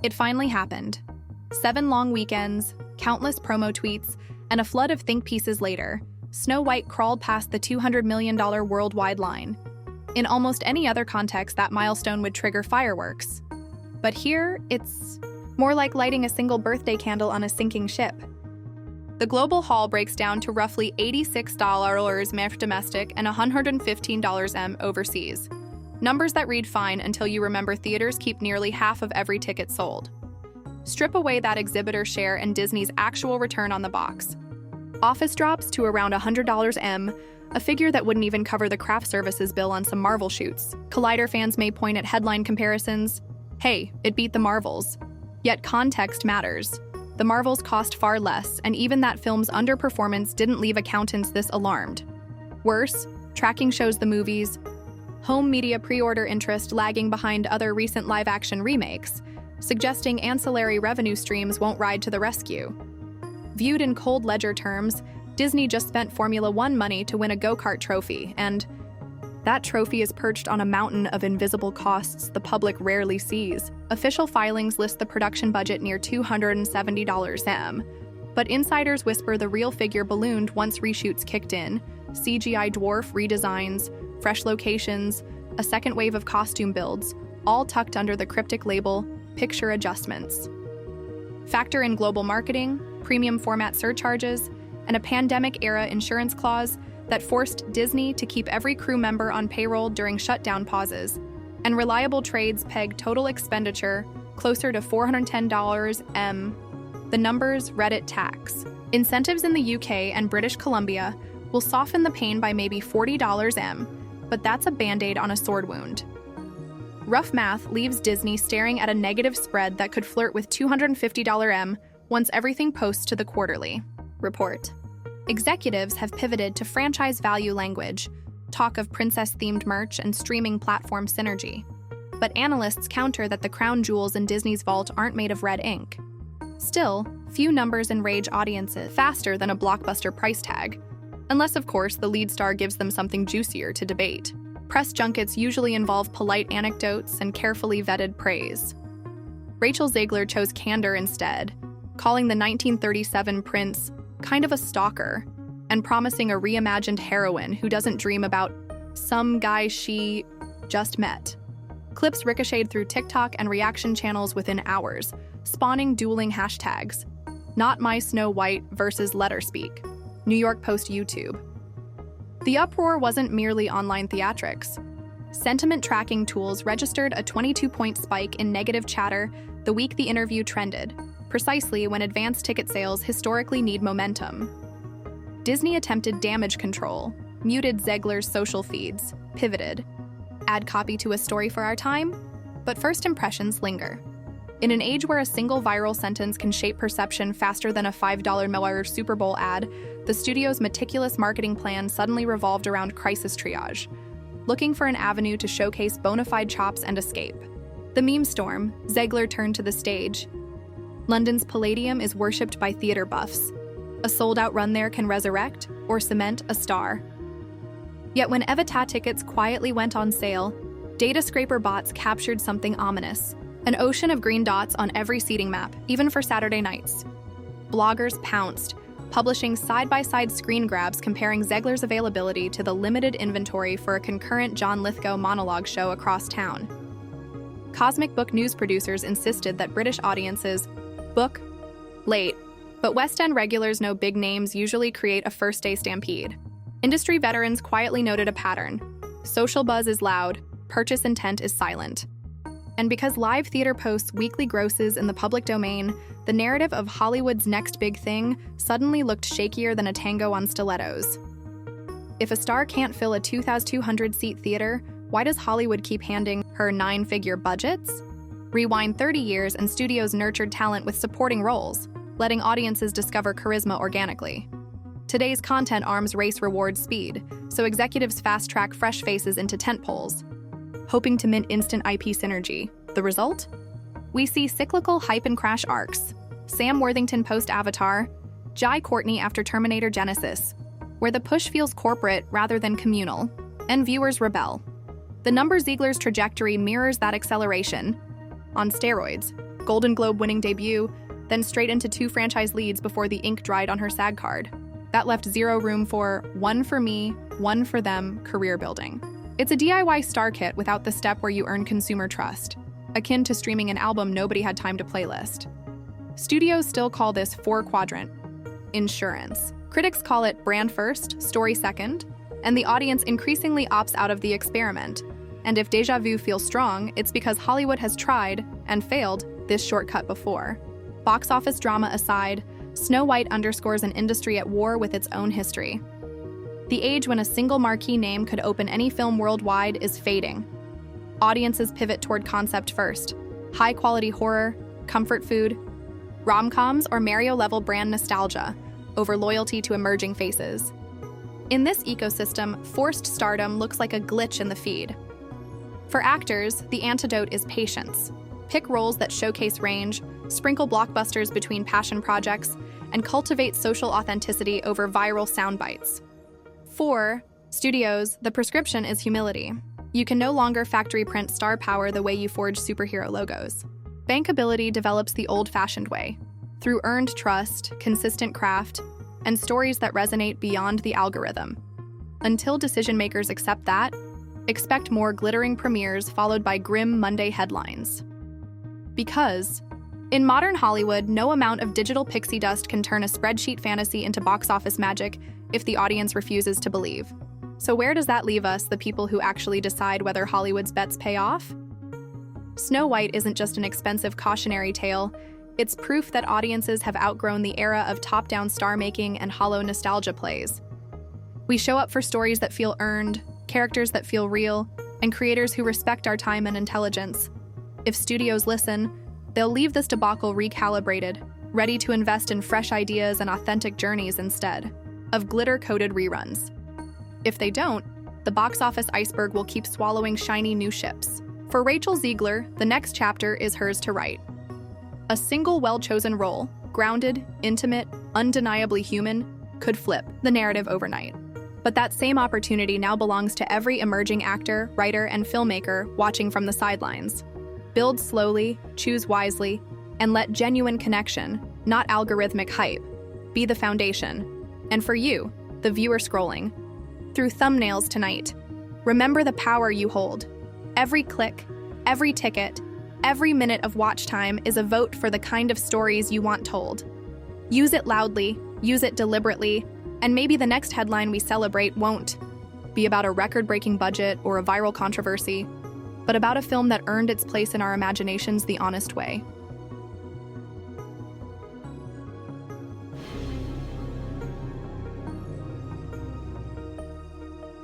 It finally happened. 7 long weekends, countless promo tweets, and a flood of think pieces later, Snow White crawled past the $200 million worldwide line. In almost any other context, that milestone would trigger fireworks. But here, it's more like lighting a single birthday candle on a sinking ship. The global haul breaks down to roughly $86 domestic and $115 overseas. Numbers that read fine until you remember theaters keep nearly half of every ticket sold. Strip away that exhibitor share and Disney's actual return on the box. Office drops to around $100, a figure that wouldn't even cover the craft services bill on some Marvel shoots. Collider fans may point at headline comparisons. Hey, it beat the Marvels. Yet context matters. The Marvels cost far less, and even that film's underperformance didn't leave accountants this alarmed. Worse, tracking shows the movie's home media pre-order interest lagging behind other recent live-action remakes, suggesting ancillary revenue streams won't ride to the rescue. Viewed in cold ledger terms, Disney just spent Formula One money to win a go-kart trophy, and that trophy is perched on a mountain of invisible costs the public rarely sees. Official filings list the production budget near $270, but insiders whisper the real figure ballooned once reshoots kicked in: CGI dwarf redesigns, fresh locations, a second wave of costume builds, all tucked under the cryptic label picture adjustments. Factor in global marketing, premium format surcharges, and a pandemic-era insurance clause that forced Disney to keep every crew member on payroll during shutdown pauses, and reliable trades peg total expenditure closer to $410 The numbers Reddit tax. Incentives in the UK and British Columbia will soften the pain by maybe $40 but that's a band-aid on a sword wound. Rough math leaves Disney staring at a negative spread that could flirt with $250 once everything posts to the quarterly report. Executives have pivoted to franchise value language, talk of princess-themed merch and streaming platform synergy. But analysts counter that the crown jewels in Disney's vault aren't made of red ink. Still, few numbers enrage audiences faster than a blockbuster price tag, unless, of course, the lead star gives them something juicier to debate. Press junkets usually involve polite anecdotes and carefully vetted praise. Rachel Zegler chose candor instead, calling the 1937 prince kind of a stalker, and promising a reimagined heroine who doesn't dream about some guy she just met. Clips ricocheted through TikTok and reaction channels within hours, spawning dueling hashtags. Not my Snow White versus Letterspeak. New York Post YouTube. The uproar wasn't merely online theatrics. Sentiment tracking tools registered a 22-point spike in negative chatter the week the interview trended, precisely when advance ticket sales historically need momentum. Disney attempted damage control, muted Zegler's social feeds, pivoted. Add copy to a story for our time? But first impressions linger. In an age where a single viral sentence can shape perception faster than a $5 Super Bowl ad, the studio's meticulous marketing plan suddenly revolved around crisis triage, looking for an avenue to showcase bona fide chops and escape. The meme storm, Zegler turned to the stage. London's Palladium is worshipped by theater buffs. A sold-out run there can resurrect or cement a star. Yet when Avatar tickets quietly went on sale, data scraper bots captured something ominous. An ocean of green dots on every seating map, even for Saturday nights. Bloggers pounced, publishing side-by-side screen grabs comparing Zegler's availability to the limited inventory for a concurrent John Lithgow monologue show across town. Cosmic Book news producers insisted that British audiences book late, but West End regulars know big names usually create a first-day stampede. Industry veterans quietly noted a pattern. Social buzz is loud, purchase intent is silent. And because live theater posts weekly grosses in the public domain, the narrative of Hollywood's next big thing suddenly looked shakier than a tango on stilettos. If a star can't fill a 2,200-seat theater, why does Hollywood keep handing her 9-figure budgets? Rewind 30 years and studios nurtured talent with supporting roles, letting audiences discover charisma organically. Today's content arms race rewards speed, so executives fast-track fresh faces into tentpoles, hoping to mint instant IP synergy. The result? We see cyclical hype and crash arcs. Sam Worthington post-Avatar, Jai Courtney after Terminator Genesis, where the push feels corporate rather than communal, and viewers rebel. The number Zegler's trajectory mirrors that acceleration, on steroids. Golden Globe-winning debut, then straight into 2 franchise leads before the ink dried on her SAG card. That left zero room for one for me, one for them career building. It's a DIY star kit without the step where you earn consumer trust, akin to streaming an album nobody had time to playlist. Studios still call this 4-quadrant insurance. Critics call it brand first, story second, and the audience increasingly opts out of the experiment. And if déjà vu feels strong, it's because Hollywood has tried and failed this shortcut before. Box office drama aside, Snow White underscores an industry at war with its own history. The age when a single marquee name could open any film worldwide is fading. Audiences pivot toward concept first, high-quality horror, comfort food, rom-coms, or Mario-level brand nostalgia over loyalty to emerging faces. In this ecosystem, forced stardom looks like a glitch in the feed. For actors, the antidote is patience. Pick roles that showcase range, sprinkle blockbusters between passion projects, and cultivate social authenticity over viral sound bites. For studios, the prescription is humility. You can no longer factory print star power the way you forge superhero logos. Bankability develops the old-fashioned way, through earned trust, consistent craft, and stories that resonate beyond the algorithm. Until decision-makers accept that, expect more glittering premieres followed by grim Monday headlines. Because, in modern Hollywood, no amount of digital pixie dust can turn a spreadsheet fantasy into box office magic if the audience refuses to believe. So where does that leave us, the people who actually decide whether Hollywood's bets pay off? Snow White isn't just an expensive cautionary tale, it's proof that audiences have outgrown the era of top-down star-making and hollow nostalgia plays. We show up for stories that feel earned, characters that feel real, and creators who respect our time and intelligence. If studios listen, they'll leave this debacle recalibrated, ready to invest in fresh ideas and authentic journeys instead of glitter-coated reruns. If they don't, the box office iceberg will keep swallowing shiny new ships. For Rachel Zegler, the next chapter is hers to write. A single well-chosen role, grounded, intimate, undeniably human, could flip the narrative overnight. But that same opportunity now belongs to every emerging actor, writer, and filmmaker watching from the sidelines. Build slowly, choose wisely, and let genuine connection, not algorithmic hype, be the foundation. And for you, the viewer scrolling through thumbnails tonight, remember the power you hold. Every click, every ticket, every minute of watch time is a vote for the kind of stories you want told. Use it loudly, use it deliberately, and maybe the next headline we celebrate won't be about a record-breaking budget or a viral controversy, but about a film that earned its place in our imaginations the honest way.